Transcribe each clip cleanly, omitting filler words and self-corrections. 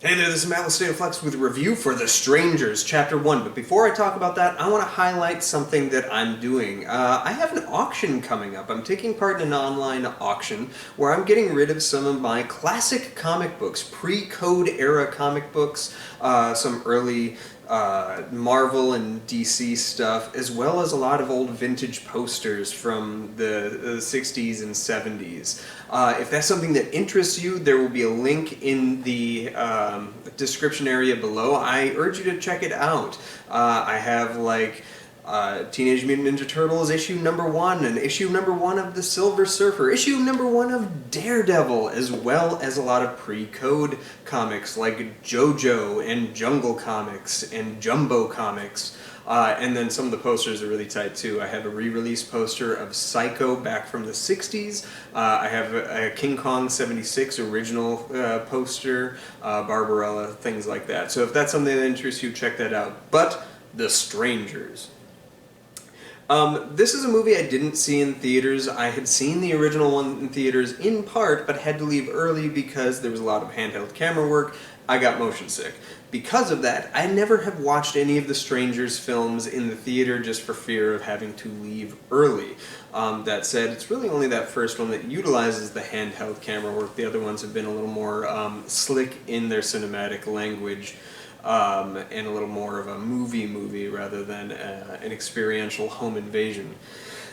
Hey there, this is Matt with State of Flux with a review for The Strangers, Chapter 1. But before I talk about that, I want to highlight something that I'm doing. I have an auction coming up. I'm taking part in an online auction where I'm getting rid of some of my classic comic books, pre-Code era comic books, some early Marvel and DC stuff, as well as a lot of old vintage posters from the 60s and 70s. If that's something that interests you, there will be a link in the description area below. I urge you to check it out. I have like Teenage Mutant Ninja Turtles issue #1 and issue #1 of The Silver Surfer, issue #1 of Daredevil, as well as a lot of pre-Code comics like JoJo and Jungle Comics and Jumbo Comics. And then some of the posters are really tight too. I have a re-release poster of Psycho back from the 60s. I have a King Kong 76 original poster, Barbarella, things like that. So if that's something that interests you, check that out. But The Strangers. This is a movie I didn't see in theaters. I had seen the original one in theaters in part, but had to leave early because there was a lot of handheld camera work. I got motion sick. Because of that, I never have watched any of the Strangers films in the theater just for fear of having to leave early. That said, it's really only that first one that utilizes the handheld camera work. The other ones have been a little more slick in their cinematic language. And a little more of a movie rather than an experiential home invasion.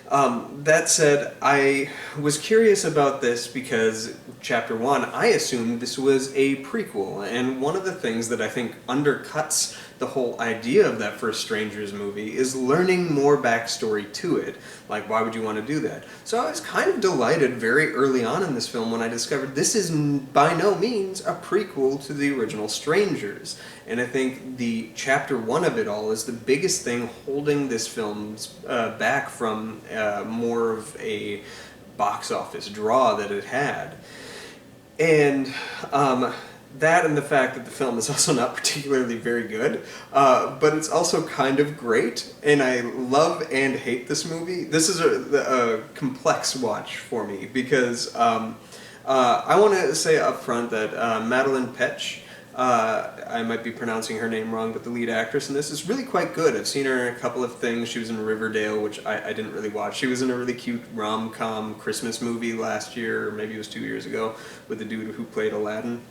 That said, I was curious about this because Chapter 1, I assumed this was a prequel, and one of the things that I think undercuts the whole idea of that first Strangers movie is learning more backstory to it. Like, why would you want to do that? So I was kind of delighted very early on in this film when I discovered this is by no means a prequel to the original Strangers. And I think the Chapter 1 of it all is the biggest thing holding this film back from more of a box office draw that it had. And that and the fact that the film is also not particularly very good, but it's also kind of great, and I love and hate this movie. This is a complex watch for me because I want to say up front that Madelaine Petsch, I might be pronouncing her name wrong, but the lead actress in this is really quite good. I've seen her in a couple of things. She was in Riverdale, which I didn't really watch. She was in a really cute rom-com Christmas movie last year, or maybe it was 2 years ago, with the dude who played Aladdin.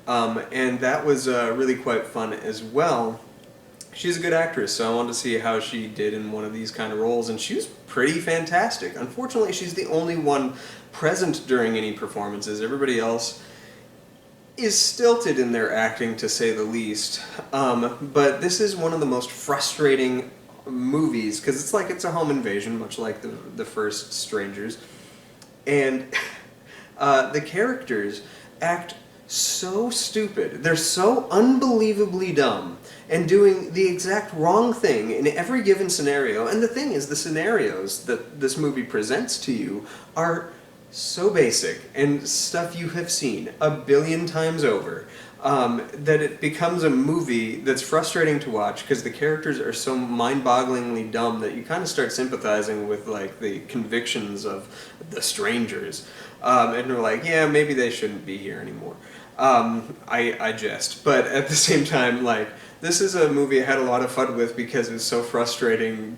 And that was really quite fun as well. She's a good actress, so I wanted to see how she did in one of these kind of roles, and she was pretty fantastic. Unfortunately, she's the only one present during any performances. Everybody else is stilted in their acting, to say the least. But this is one of the most frustrating movies, because it's like it's a home invasion, much like the first Strangers. And the characters act so stupid. They're so unbelievably dumb and doing the exact wrong thing in every given scenario. And the thing is, the scenarios that this movie presents to you are so basic and stuff you have seen a billion times over, that it becomes a movie that's frustrating to watch because the characters are so mind-bogglingly dumb that you kind of start sympathizing with like the convictions of the Strangers, and you're like, yeah, maybe they shouldn't be here anymore. I jest, but at the same time, like, this is a movie I had a lot of fun with because it's so frustratingly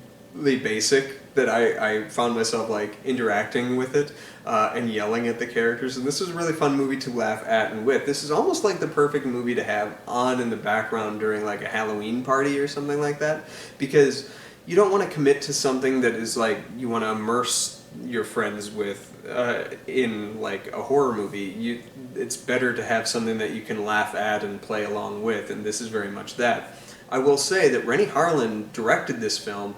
basic that I found myself like interacting with it and yelling at the characters, and this is a really fun movie to laugh at and with. This is almost like the perfect movie to have on in the background during like a Halloween party or something like that, because you don't want to commit to something that is like you want to immerse your friends with in like a horror movie. It's better to have something that you can laugh at and play along with, and this is very much that. I will say that Renny Harlin directed this film,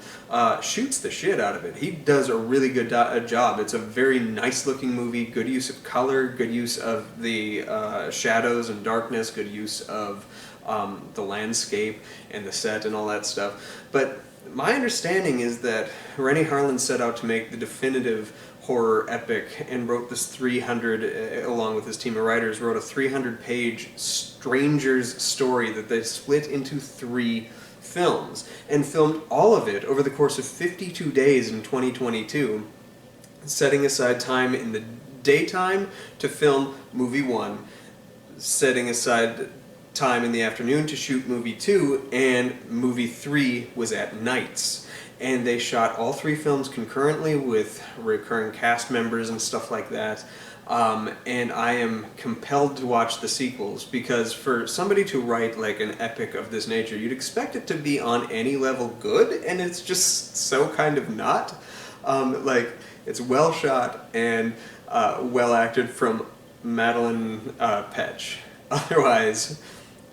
shoots the shit out of it. He does a really good job. It's a very nice looking movie, good use of color, good use of the shadows and darkness, good use of the landscape and the set and all that stuff. But my understanding is that Renny Harlin set out to make the definitive horror epic and wrote this 300, along with his team of writers, wrote a 300-page Strangers story that they split into 3 films, and filmed all of it over the course of 52 days in 2022, setting aside time in the daytime to film movie 1, setting aside time in the afternoon to shoot movie 2, and movie 3 was at nights. And they shot all 3 films concurrently with recurring cast members and stuff like that. And I am compelled to watch the sequels, because for somebody to write like an epic of this nature, you'd expect it to be on any level good, and it's just so kind of not. Like, it's well shot and well acted from Madelaine Petsch. Otherwise,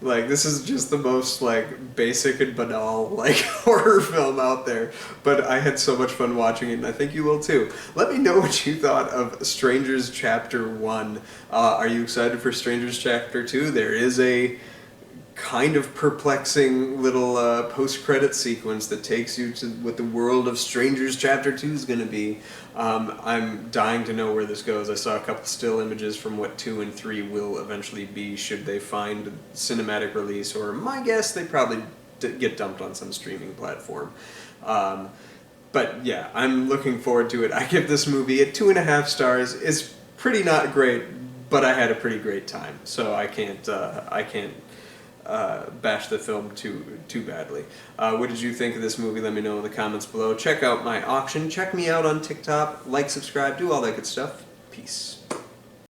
like, this is just the most, like, basic and banal, like, horror film out there. But I had so much fun watching it, and I think you will too. Let me know what you thought of Strangers Chapter 1. Are you excited for Strangers Chapter 2? There is a kind of perplexing little post-credit sequence that takes you to what the world of Strangers Chapter 2 is going to be. I'm dying to know where this goes. I saw a couple still images from what 2 and 3 will eventually be, should they find cinematic release, or my guess, they probably get dumped on some streaming platform. But yeah, I'm looking forward to it. I give this movie a 2.5 stars. It's pretty not great, but I had a pretty great time, so I can't bash the film too badly. What did you think of this movie? Let me know in the comments below. Check out my auction. Check me out on TikTok. Like, subscribe, do all that good stuff. Peace.